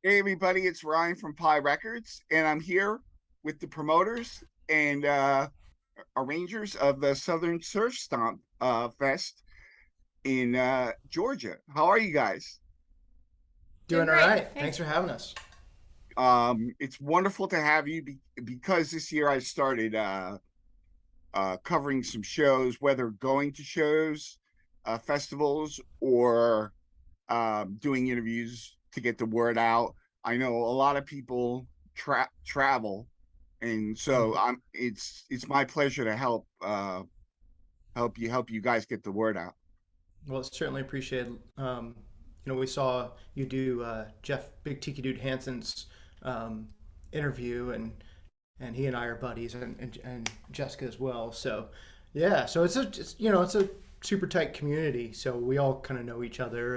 Hey everybody, it's Ryan from Pi Records, and I'm here with the promoters and arrangers of the Southern Surf Stomp Fest in Georgia. How are you guys? Doing Doing all great. right. Hey. Thanks for having us. It's wonderful to have you because this year I started covering some shows, whether going to shows, festivals, or doing interviews to get the word out. I know a lot of people travel, and so Mhm. it's my pleasure to help you guys get the word out. Well, it's certainly appreciated. We saw you do Jeff Big Tiki Dude Hansen's um, interview, and he and I are buddies, and Jessica as well. So, yeah. So it's a super tight community. So we all kind of know each other,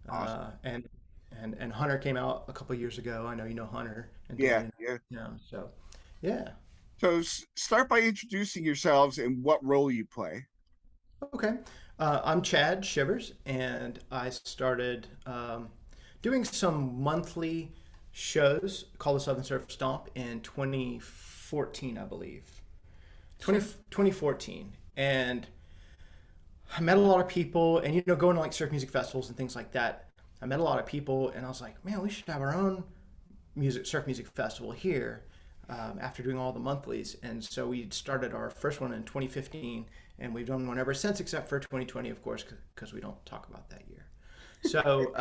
Awesome. uh, and and Hunter came out a couple years ago. I know you know Hunter and Yeah, Daniel. yeah. So yeah. So start by introducing yourselves and what role you play. Okay. I'm Chad Shivers, and I started doing some monthly shows called the Southern Surf Stomp in 2014, I believe. 2014. And I met a lot of people, and going to like surf music festivals and things like that. I met a lot of people, and I was like, man, we should have our own surf music festival here after doing all the monthlies. And so we started our first one in 2015, and we've done one ever since, except for 2020, of course, because we don't talk about that year. So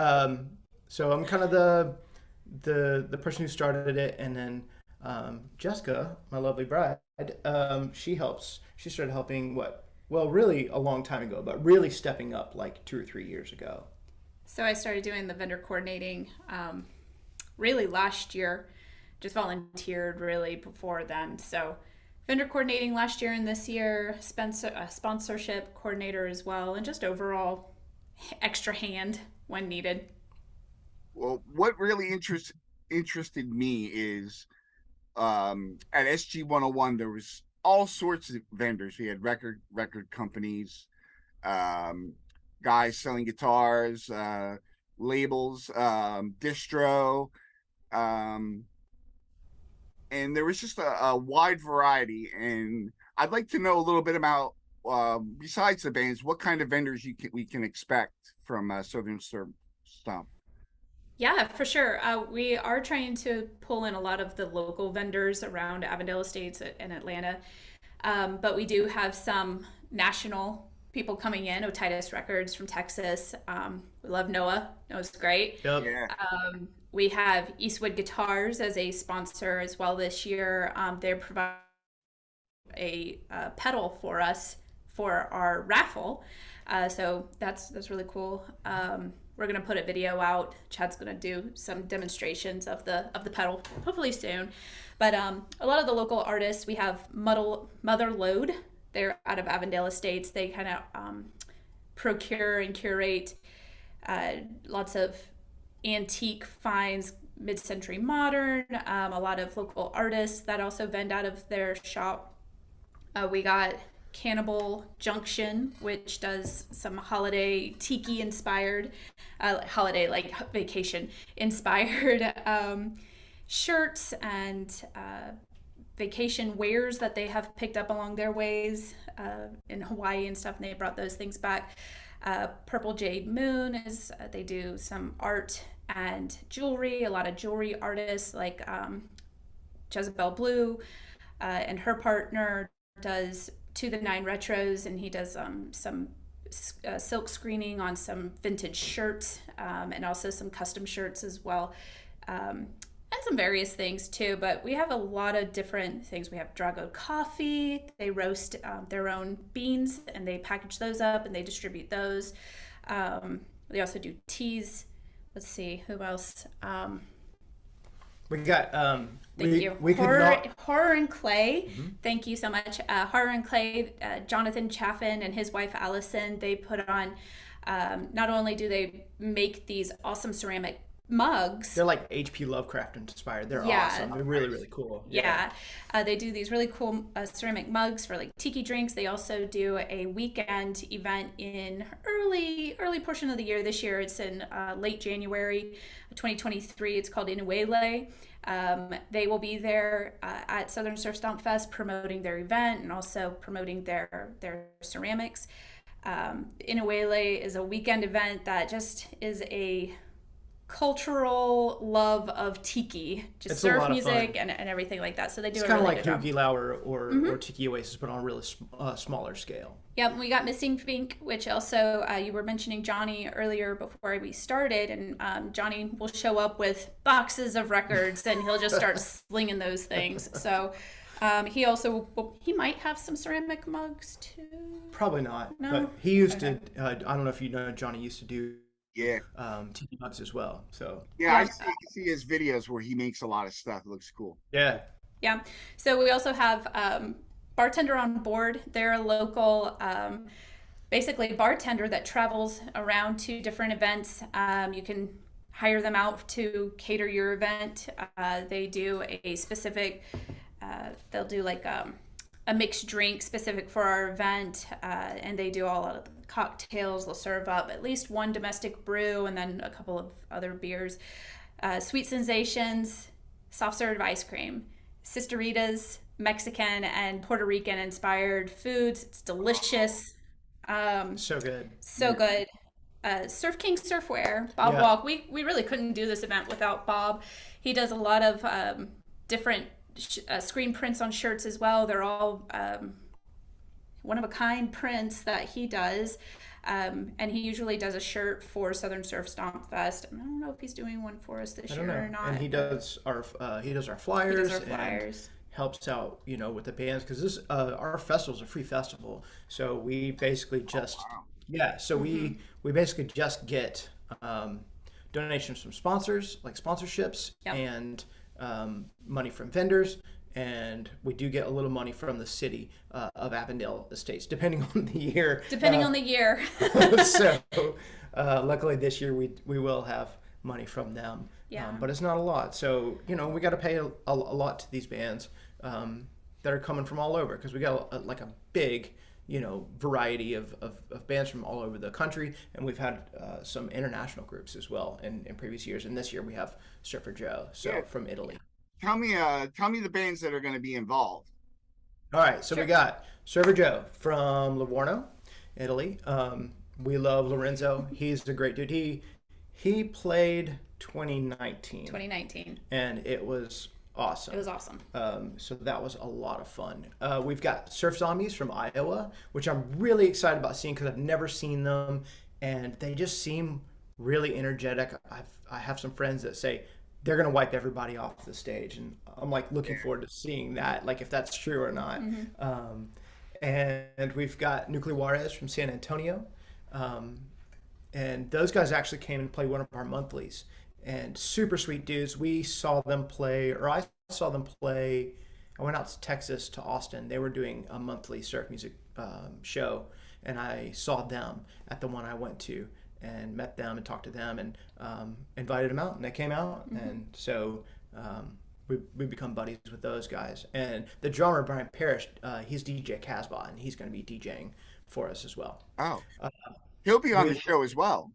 so I'm kind of the person who started it, and then Jessica, my lovely bride, she helps. She started helping really a long time ago, but really stepping up like 2 or 3 years ago. So I started doing the vendor coordinating really last year. Just volunteered really before then. So vendor coordinating last year and this year, sponsorship coordinator as well, and just overall extra hand when needed. Well, what really interested me is at SG 101 there was all sorts of vendors. We had record companies, um, guys selling guitars, labels, distro, um, and there was just a wide variety. And I'd like to know a little bit about, besides the bands, what kind of vendors we can expect from Southern Stomp. Yeah, for sure. We are trying to pull in a lot of the local vendors around Avondale Estates and Atlanta. But we do have some national people coming in. Otitis Records from Texas. We love Noah. Noah's great. Yep. Yeah, We have Eastwood Guitars as a sponsor as well this year. They provide a pedal for us for our raffle. So that's really cool. We're gonna put a video out. Chad's gonna do some demonstrations of the pedal, hopefully soon. But a lot of the local artists, we have Mother Load. They're out of Avondale Estates. They kind of procure and curate lots of antique finds, mid-century modern. A lot of local artists that also vend out of their shop. We got Cannibal Junction, which does some holiday tiki inspired, holiday like vacation inspired shirts and vacation wares that they have picked up along their ways in Hawaii and stuff, and they brought those things back. Purple Jade Moon is they do some art and jewelry. A lot of jewelry artists like Jezebel Blue and her partner does To the Nine Retros, and he does some silk screening on some vintage shirts and also some custom shirts as well. And some various things too, but we have a lot of different things. We have Drago Coffee. They roast their own beans and they package those up and they distribute those. They also do teas. Let's see, who else? We got Thank you. we could not. Horror and Clay. Mhm. Thank you so much. Horror and Clay, Jonathan Chaffin and his wife Allison, they put on, not only do they make these awesome ceramic mugs. They're like HP Lovecraft inspired. They're Yeah, awesome. They're really, really cool. Yeah. yeah. They do these really cool ceramic mugs for like tiki drinks. They also do a weekend event in early portion of the year. This year it's in late January 2023. It's called Inuele. They will be there at Southern Surf Stomp Fest promoting their event and also promoting their ceramics. Inuele is a weekend event that just is a cultural love of tiki, just It's a surf lot of music fun. and everything like that. So they do It's a kind of really like good job. Hoogie Lauer or Tiki Oasis, but on a really smaller scale. Yep, we got Missing Fink, which also you were mentioning Johnny earlier before we started, and Johnny will show up with boxes of records and he'll just start slinging those things. So he also he might have some ceramic mugs too. Probably not, No, but he used okay. to. I don't know if you know, Johnny used to do Yeah, Tiki mugs as well. So yeah. Yeah, See his videos where he makes a lot of stuff. It looks cool. yeah, yeah. So we also have Bartender on board. They're a local, basically bartender that travels around to different events. You can hire them out to cater your event. They do a specific. They'll do like a mixed drink specific for our event, and they do all of the cocktails. They'll serve up at least one domestic brew and then a couple of other beers. Sweet Sensations, soft serve ice cream, Sisteritas, Mexican and Puerto Rican inspired foods. It's delicious. Um, so good. so good. Surf King Surfwear, Bob Yeah, Walk. We really couldn't do this event without Bob. He does a lot of different screen prints on shirts as well. They're all one of a kind prints that he does. And he usually does a shirt for Southern Surf Stomp Fest. I don't know if he's doing one for us this I don't year know. or not, And but he does our he does flyers our and flyers. helps out, with the bands because this our festival's a free festival. So we basically just Wow. yeah. So Mm-hmm. we basically just get um, donations from sponsors like sponsorships Yep. and money from vendors. And we do get a little money from the city of Avondale Estates, depending on the year. Depending on the year. So luckily this year we will have money from them, Yeah. but it's not a lot. So we got to pay a lot to these bands that are coming from all over because we got like a big variety of bands from all over the country, and we've had some international groups as well in previous years. And this year we have Surfer Joe, Yeah. so from Italy. Tell me the bands that are going to be involved. All right, so we Sure. got Server Joe from Livorno, Italy. We love Lorenzo. He's a great dude. He played 2019, 2019. and it was awesome. It was awesome. So that was a lot of fun. We've got Surf Zombies from Iowa, which I'm really excited about seeing because I've never seen them, and they just seem really energetic. I have some friends that say they're gonna wipe everybody off the stage, and I'm like looking forward to seeing that, like if that's true or not. And we've got Nuclear Juarez from San Antonio, um, and those guys actually came and played one of our monthlies, and super sweet dudes. We saw them play, or I saw them play. I went out to Texas to Austin. They were doing a monthly surf music show, and I saw them at the one I went to and met them and talked to them and invited them out, and they came out, and so we become buddies with those guys. And the drummer Brian Parrish, he's DJ Casbah, and he's going to be DJing for us as well. Oh, he'll be on the We show as well.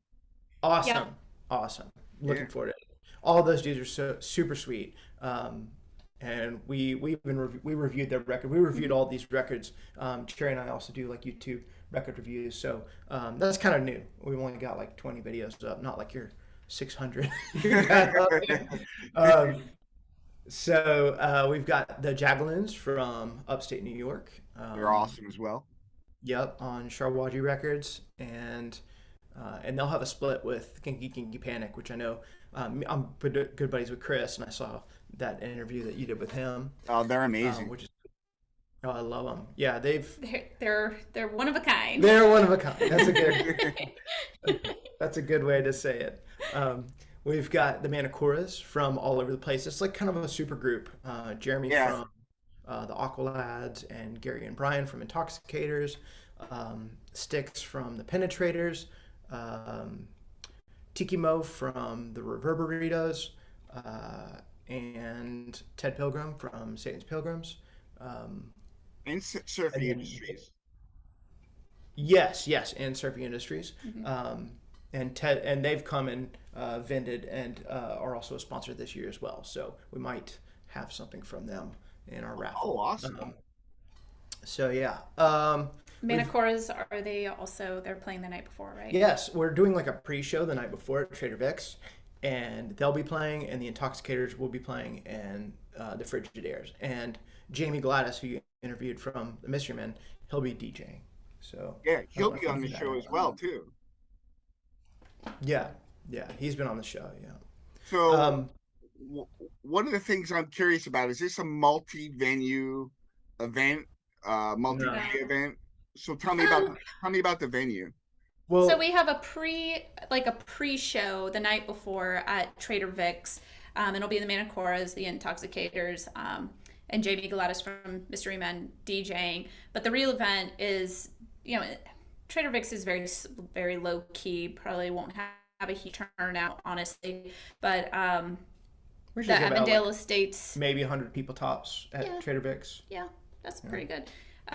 Yeah. Awesome, awesome. Yeah. Looking forward to it. All those dudes are so super sweet. And we reviewed their record. We reviewed all these records. Cherry and I also do like YouTube record reviews. So that's kind of new. We've only got like 20 videos up, not like your 600. You got up there. So we've got the Jagaloons from upstate New York. They're awesome as well. Yep, on Sharwaji Records, and they'll have a split with Kinky Kinky Panic, which I know I'm good buddies with Chris, and I saw that interview that you did with him, Oh, they're amazing. which is oh, I love them. Yeah, They're one of a kind. they're one of a kind. That's a good way to say it. We've got the Manicuras from all over the place. It's like kind of a super group. Jeremy Yeah. from the Aqualads and Gary and Brian from Intoxicators, Sticks from the Penetrators, um, Tiki Mo from the Reverberitos, and Ted Pilgrim from Satan's Pilgrims. Um, And and Surfy then Industries. yes, yes, and Surfing Industries. Mm-hmm. And Ted and they've come and vended and are also a sponsor this year as well. So we might have something from them in our Oh, raffle. awesome. So yeah, we've Manicoras, are they also, they're playing the night before, right? yes, we're doing like a pre-show the night before at Trader Vic's, and they'll be playing, and the Intoxicators will be playing, and the Frigidaires, and Jamie Gladys, who you interviewed from the Mystery Men, he'll be DJing. So Yeah, I don't he'll know if be you on the knew that or show as not. well too. Yeah, yeah, he's been on the show. Yeah. So, Um, one of the things I'm curious about is this a multi-venue event, no. No. multi-day event? So Um, tell me about the venue. so Well, we have a pre-show the night before at Trader Vic's. It'll be the Manicoras, the Intoxicators, and Jamie Gladys from Mystery Men DJing. But the real event is, you know, Trader Vic's is very low key. Probably won't have a huge turnout, honestly. But we the should give out like Avondale Estates, maybe 100 people tops at yeah, Trader Vic's. yeah, that's pretty good.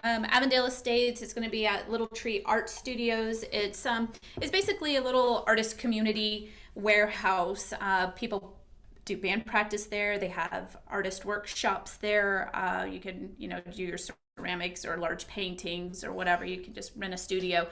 Avondale Estates. It's going to be at Little Tree Art Studios. It's basically a little artist community warehouse. People do band practice there. They have artist workshops there. You can do your ceramics or large paintings or whatever. You can just rent a studio.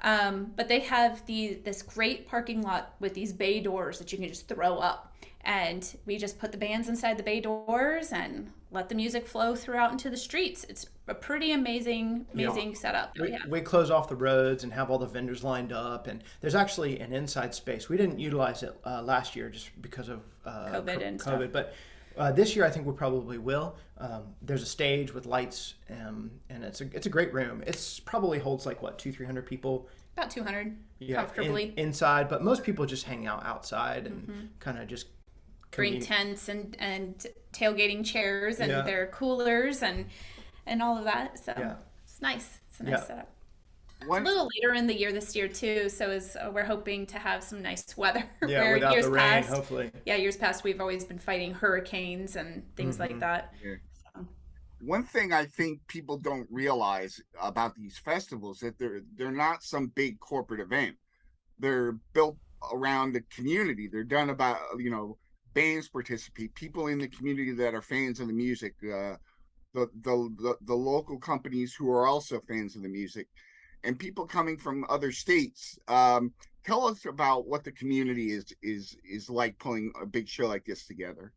But they have this great parking lot with these bay doors that you can just throw up. And we just put the bands inside the bay doors and let the music flow throughout into the streets. It's a pretty amazing, Yeah. amazing setup that we have. We close off the roads and have all the vendors lined up, and there's actually an inside space. We didn't utilize it last year just because of COVID and stuff. COVID, but this year I think we probably will. There's a stage with lights, and it's a great room. It's probably holds like what 200-300 people. About 200 Yeah, comfortably. inside, but most people just hang out outside and kind of just Bring commute. tents and tailgating chairs and Yeah. their coolers and all of that. So Yeah. it's nice. It's a nice Yeah. setup. It's a One, little later in the year this year too, so we're hoping to have some nice weather. Yeah, Where without years the rain, past, hopefully. yeah, years past we've always been fighting hurricanes and things like that. yeah. So, One thing I think people don't realize about these festivals that they're not some big corporate event. They're built around the community. They're done about bands participate, people in the community that are fans of the music, the local companies who are also fans of the music, and people coming from other states. Tell us about what the community is like pulling a big show like this together.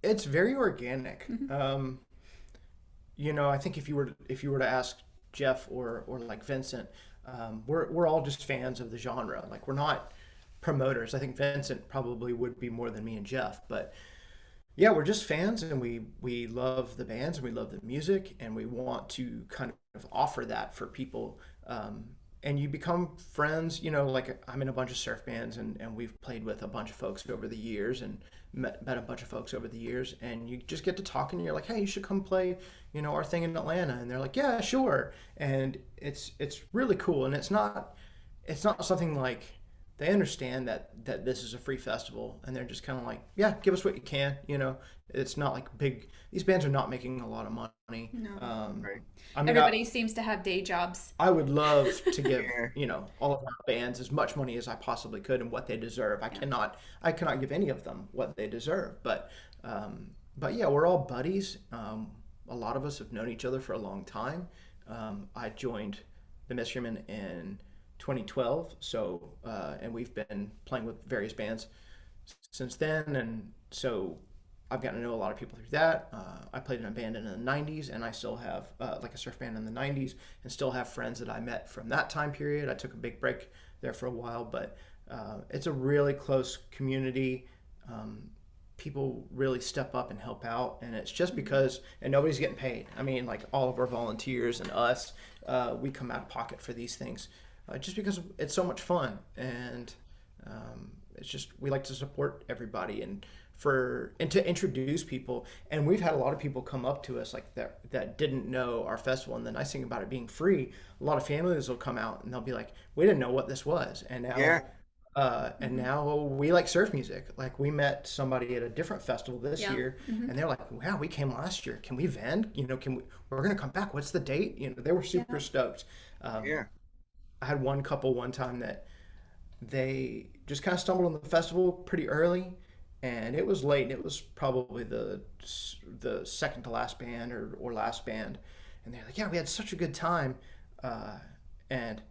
It's very organic. mhm. I think if you were to ask Jeff or like Vincent, we're all just fans of the genre. Like we're not promoters. I think Vincent probably would be more than me and Jeff, but yeah, we're just fans, and we love the bands, and we love the music, and we want to kind of offer that for people. And you become friends. Like I'm in a bunch of surf bands, and we've played with a bunch of folks over the years, and met a bunch of folks over the years, and you just get to talking, and you're like, hey, you should come play, our thing in Atlanta, and they're like, yeah, sure, and it's really cool, and it's not something like they understand that this is a free festival, and they're just kind of like, yeah, give us what you can. It's not like big. These bands are not making a lot of money. No. Right. I mean, Everybody seems to have day jobs. I would love to give Yeah. all of our bands as much money as I possibly could and what they deserve. I cannot give any of them what they deserve. But yeah, we're all buddies. A lot of us have known each other for a long time. I joined the Mystery Men in 2012, so and we've been playing with various bands since then, and so I've gotten to know a lot of people through that. I played in a band in the 90s, and I still have like a surf band in the 90s, and still have friends that I met from that time period. I took a big break there for a while, but it's a really close community. People really step up and help out, and it's just because, and nobody's getting paid. I mean, like all of our volunteers and us, we come out of pocket for these things, just because it's so much fun, and it's just we like to support everybody, and and to introduce people. And we've had a lot of people come up to us like that didn't know our festival. And the nice thing about it being free, a lot of families will come out and they'll be like, we didn't know what this was. Yeah. And now we like surf music. Like we met somebody at a different festival this Yeah. year, and they're like, "Wow, we came last year. Can we vend? We're gonna come back. What's the date?" They were super stoked. Um, Yeah. I had one couple one time that they just kind of stumbled on the festival pretty early, and it was late. It was probably the second to last band or last band, and they're like, "Yeah, we had such a good time," and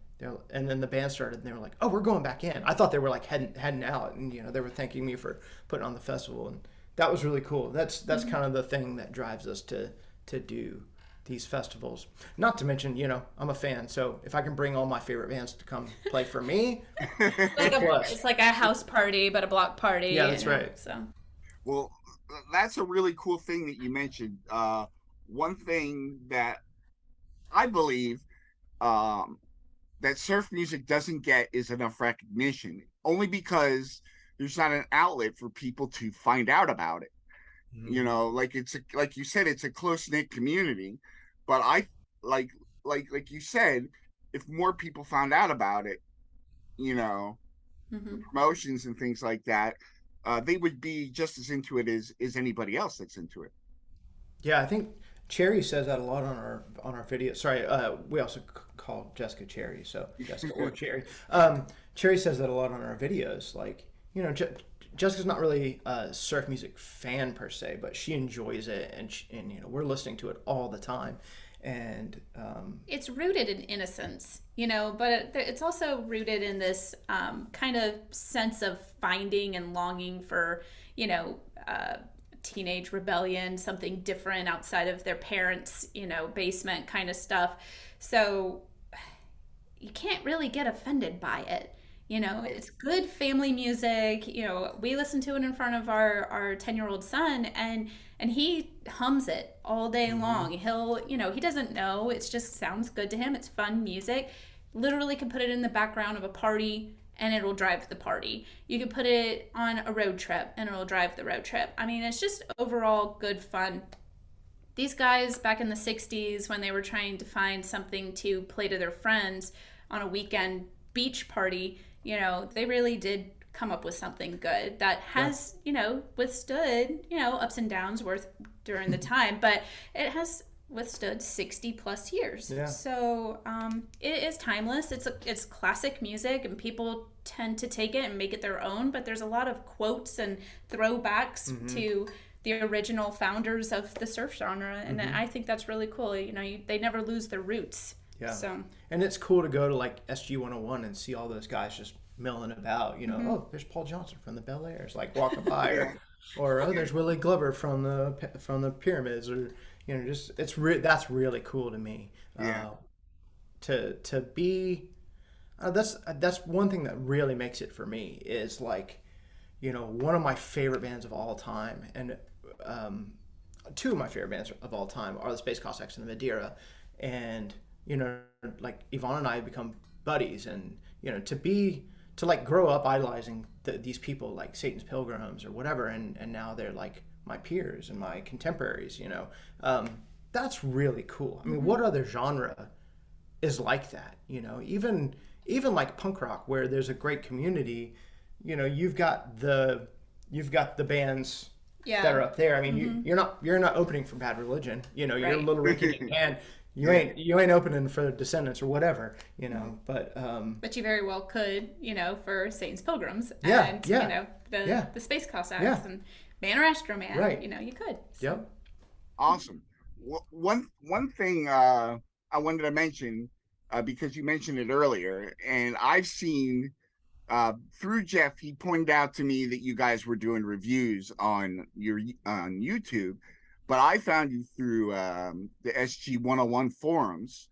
and then the band started, and they were like, "Oh, we're going back in." I thought they were like heading out, and they were thanking me for putting on the festival, and that was really cool. That's kind of the thing that drives us to do these festivals. Not to mention, I'm a fan, so if I can bring all my favorite bands to come play for me, It's like a house party, but a block party. Yeah, that's right. So Well, that's a really cool thing that you mentioned. One thing that I believe um, that surf music doesn't get is enough recognition, only because there's not an outlet for people to find out about it. Like like you said, it's a close knit community, but I like like you said, if more people found out about it, you know, the hmm promotions and things like that, they would be just as into it as anybody else that's into it. Yeah, I think Cherry says that a lot on our video. Sorry, we also call Jessica Cherry, so Jessica or Cherry. Cherry says that a lot on our videos. Like, Jessica's not really a surf music fan per se, but she enjoys it, and we're listening to it all the time. And it's rooted in innocence, but it's also rooted in this kind of sense of finding and longing for, teenage rebellion, something different outside of their parents', basement kind of stuff. So you can't really get offended by it. It's good family music. We listen to it in front of our 10-year-old son, and he hums it all day long. He doesn't know. It just sounds good to him. It's fun music. Literally can put it in the background of a party and it'll drive the party. You can put it on a road trip and it'll drive the road trip. I mean, it's just overall good fun. These guys back in the 60s, when they were trying to find something to play to their friends on a weekend beach party, they really did come up with something good that has, withstood, ups and downs during the time, but it has withstood 60 plus years. Yeah. So it is timeless. It's classic music, and people tend to take it and make it their own, but there's a lot of quotes and throwbacks to the original founders of the surf genre, and I think that's really cool. They never lose their roots. Yeah. So, and it's cool to go to like SG 101 and see all those guys just milling about. Oh, there's Paul Johnson from the Bel Airs, like walking by, or oh, there's Willie Glover from the Pyramids, or just that's really cool to me. Yeah. To be that's one thing that really makes it for me is like, one of my favorite bands of all time, and two of my favorite bands of all time are the Space Cossacks and the Madeira, and like Yvonne and I have become buddies, and to like grow up idolizing these people like Satan's Pilgrims or whatever, and now they're like my peers and my contemporaries. That's really cool. I mean, what other genre is like that? Even like punk rock, where there's a great community. You've got the bands that are up there. I mean, you're not opening for Bad Religion. You're Little Ricky and you ain't opening for Descendants or whatever. But you very well could, for Satan's Pilgrims Yeah, and yeah, the Space Cossacks Yeah. and Man or Astro Man. Right. You could. So. Yep. Awesome. One thing I wanted to mention, because you mentioned it earlier, and I've seen through Jeff, he pointed out to me that you guys were doing reviews on YouTube, but I found you through the SG 101 forums,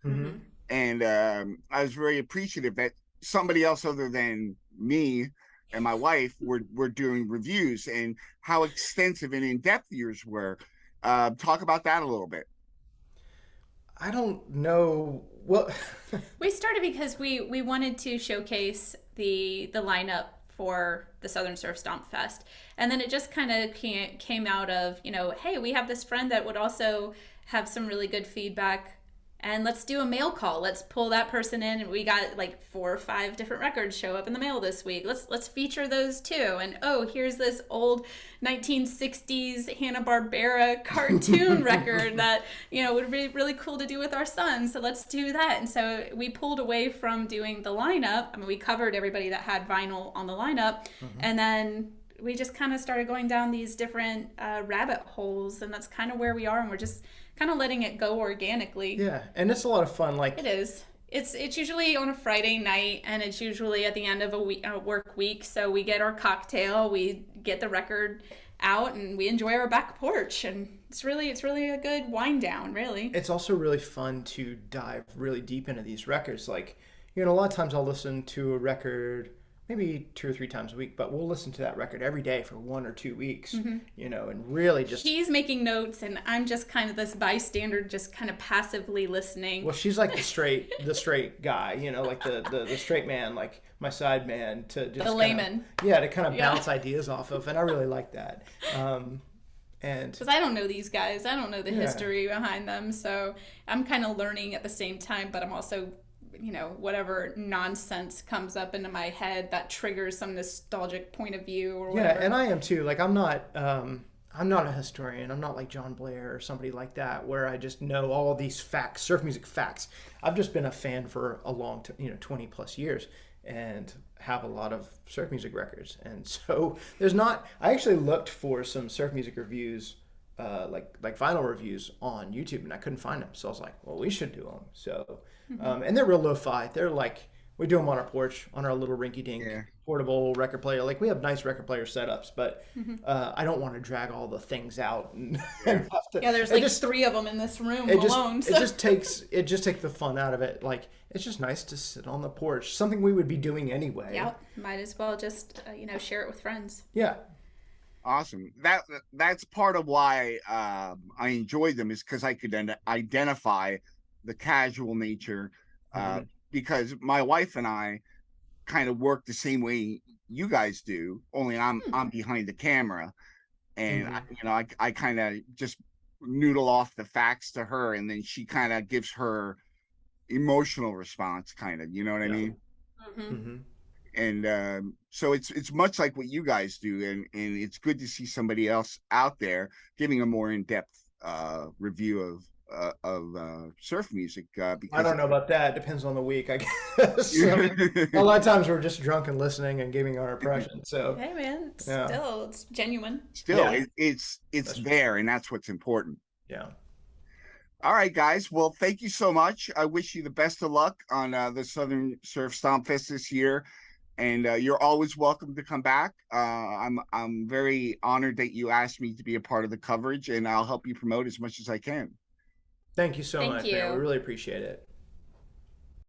and I was very appreciative that somebody else other than me and my wife were doing reviews, and how extensive and in-depth yours were. Talk about that a little bit. I don't know. Well, We started because we wanted to showcase the lineup for the Southern Surf Stomp Fest. And then it just kind of came out of, hey, we have this friend that would also have some really good feedback, and let's do a mail call. Let's pull that person in, and we got like 4 or 5 different records show up in the mail this week. Let's feature those too. And oh, here's this old 1960s Hanna-Barbera cartoon record that would be really cool to do with our son. So let's do that. And so we pulled away from doing the lineup. I mean, we covered everybody that had vinyl on the lineup, and then we just kind of started going down these different rabbit holes, and that's kind of where we are, and we're just kind of letting it go organically. Yeah, and it's a lot of fun. Like, it is. It's usually on a Friday night, and it's usually at the end of a work week. So we get our cocktail, we get the record out, and we enjoy our back porch, and it's really a good wind down. Really, it's also really fun to dive really deep into these records. Like, a lot of times I'll listen to a record maybe 2 or 3 times a week, but we'll listen to that record every day for 1 or 2 weeks, and really just... He's making notes, and I'm just kind of this bystander, just kind of passively listening. Well, she's like the straight guy, like the straight man, like my side man, to just the layman. To kind of bounce ideas off of, and I really like that. And because I don't know these guys, I don't know the history behind them, so I'm kind of learning at the same time, but I'm also... whatever nonsense comes up into my head that triggers some nostalgic point of view or whatever. Yeah, and I am too. Like, I'm not a historian. I'm not like John Blair or somebody like that, where I just know all these facts, surf music facts. I've just been a fan for a long, 20 plus years, and have a lot of surf music records. And so I actually looked for some surf music reviews, like vinyl reviews on YouTube, and I couldn't find them. So I was like, well, we should do them. So, and they're real lo-fi. They're like, we do them on our porch, on our little rinky-dink portable record player. Like, we have nice record player setups, but I don't want to drag all the things out. And have to, there's like 3 of them in this room alone. It just takes the fun out of it. Like, it's just nice to sit on the porch, something we would be doing anyway. Yeah, might as well just share it with friends. Yeah. Awesome. That's part of why I enjoyed them, is because I could identify the casual nature, because my wife and I kind of work the same way you guys do, only I'm behind the camera, and I kind of just noodle off the facts to her, and then she kind of gives her emotional response, kind of, you know what I mean? And so it's much like what you guys do, and it's good to see somebody else out there giving a more in-depth review of surf music. Because I don't know about that. Depends on the week, I guess. A lot of times we're just drunk and listening and giving our impression. So hey, man, still it's genuine. Still, it's there, and that's what's important. Yeah. All right, guys. Well, thank you so much. I wish you the best of luck on the Southern Surf Stomp Fest this year. And you're always welcome to come back. I'm very honored that you asked me to be a part of the coverage, and I'll help you promote as much as I can. Thank you so much, man. We really appreciate it.